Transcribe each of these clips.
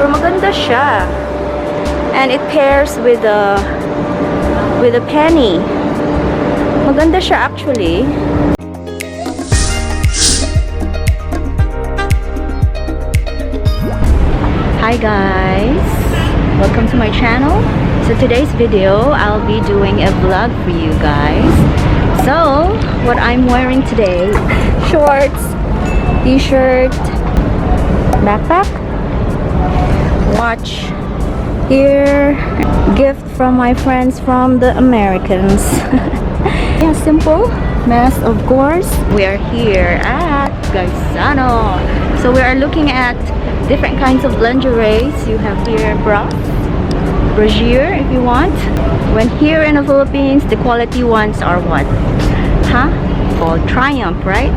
Pero maganda siya. And it pairs with a penny. Maganda siya actually. Hi guys! Welcome to my channel. So today's video, I'll be doing a vlog for you guys. So, what I'm wearing today, shorts, t-shirt, backpack, watch, here, gift from my friends from the Americans. Yeah, simple mess, of course. We are here at Gaisano. So we are looking at different kinds of lingeries. You have here bras, brassiere if you want. When here in the Philippines, the quality ones are what? Huh? Called Triumph, right?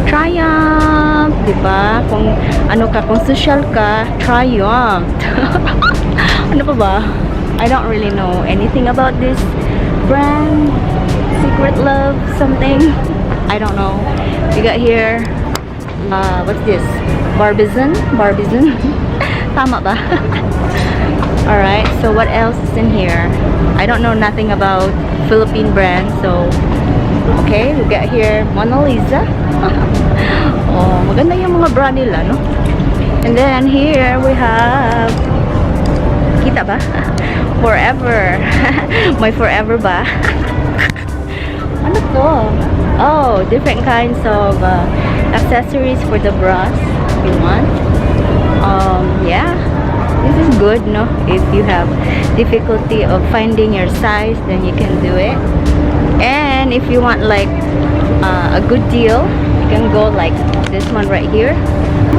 Triumph, diba? Kung ano ka, kung social ka, Triumph. Ano pa ba? I don't really know anything about this brand. Secret Love, something. I don't know. We got here, what's this? Barbizon? Tama ba? Alright, so what else is in here? I don't know nothing about Philippine brands, so okay, we got here Mona Lisa. Oh, maganda yung mga bra nila, no? And then here we have, kita ba? Forever. My forever ba? Ano to? Oh, different kinds of accessories for the bras if you want. Yeah, this is good, no? If you have difficulty of finding your size, then you can do it. And if you want like a good deal, you can go like this one right here.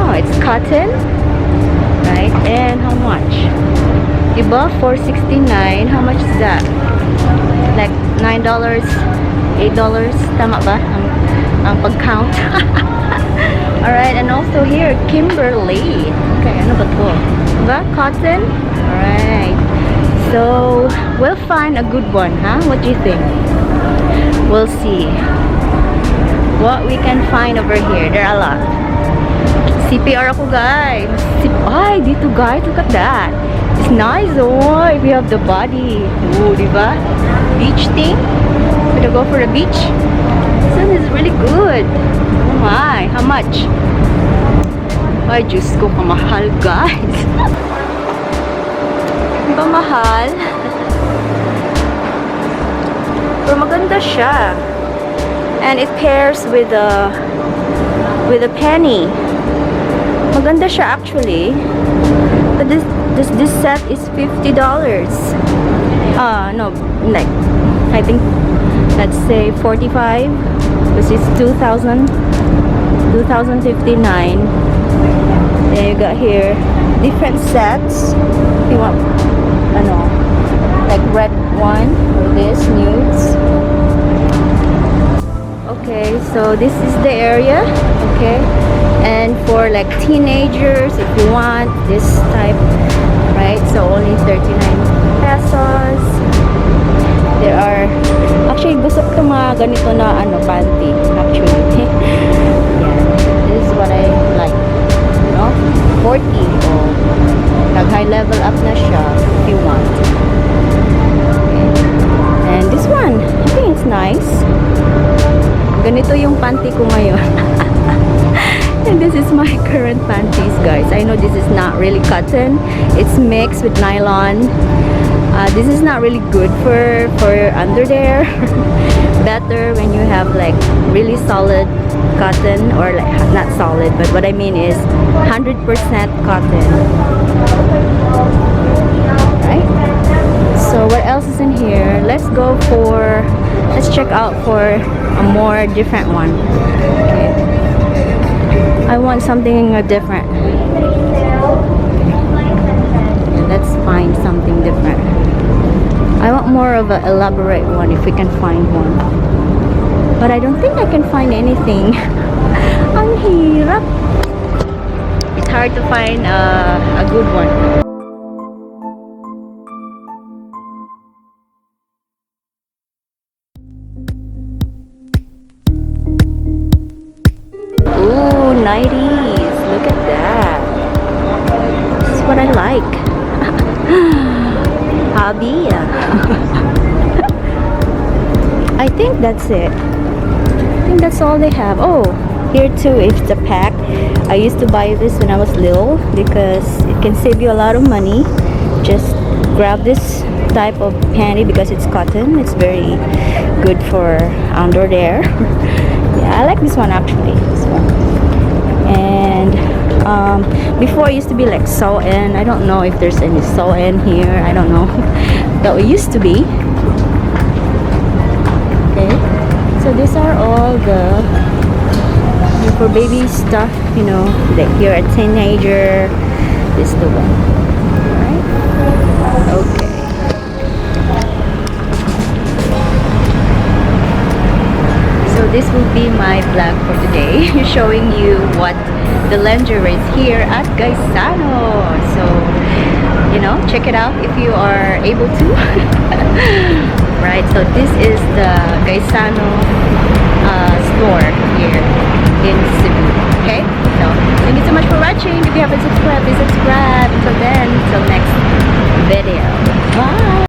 Oh, it's cotton, right? And how much? Diba? $4.69. How much is that? Like $9, $8. Tama ba? Ang pag-count. Alright, and also here, Kimberly. Okay, ano ba to? Diba? Cotton? Alright. So, we'll find a good one, huh? What do you think? We'll see what we can find over here. There are a lot. CPR ako, guys. Ay, dito, guys. Look at that. It's nice, oh, if you have the body. Ooh, diba? Beach thing. Gonna go for the beach. This is really good. Oh my, how much? Ay, Diyos ko, kamahal, guys. Diba mahal? Pero maganda siya. And it pairs with a penny. Maganda siya actually. But this set is $50. No, like I think let's say 45, which is 2,059. Then you got here different sets. If you want, ano, like red one or this nudes. Okay, so this is the area. Okay, and for like teenagers, if you want this type, right? So only 39 pesos. There are actually gusto ko mga ganito na ano panty actually. Yeah, this is what I like. You know, 40 or nag high level up na siya if you want. Okay. And this one, I think it's nice. Ganito yung panty ko ngayon. And this is my current panties, guys. I know this is not really cotton. It's mixed with nylon. This is not really good for under there. Better when you have like really solid cotton, or like not solid, but what I mean is 100% cotton. Right? So what else is in here? Let's check out for a more different one. Okay. I want something different. Okay, let's find something different. I want more of an elaborate one if we can find one. But I don't think I can find anything. Ang hirap. It's hard to find a good one. Ooh, 90s. Look at that. This is what I I like. Hobby. I think that's it. I think that's all they have. Oh, here too, it's a pack. I used to buy this when I was little because it can save you a lot of money. Just grab this type of panty because it's cotton. It's very good for under there. Yeah, I like this one actually. This one. And before it used to be like sew-in. I don't know if there's any sew-in here. I don't know. That it used to be. Okay. So these are all the for baby stuff, you know, like you're a teenager. This is the one. Alright? Okay. So this will be my vlog for today, showing you what the lingerie is here at Gaisano. So, you know, check it out if you are able to. Right, so this is the Gaisano store here in Cebu. Okay, so thank you so much for watching. If you haven't subscribed, please subscribe. Until then, until next video. Bye.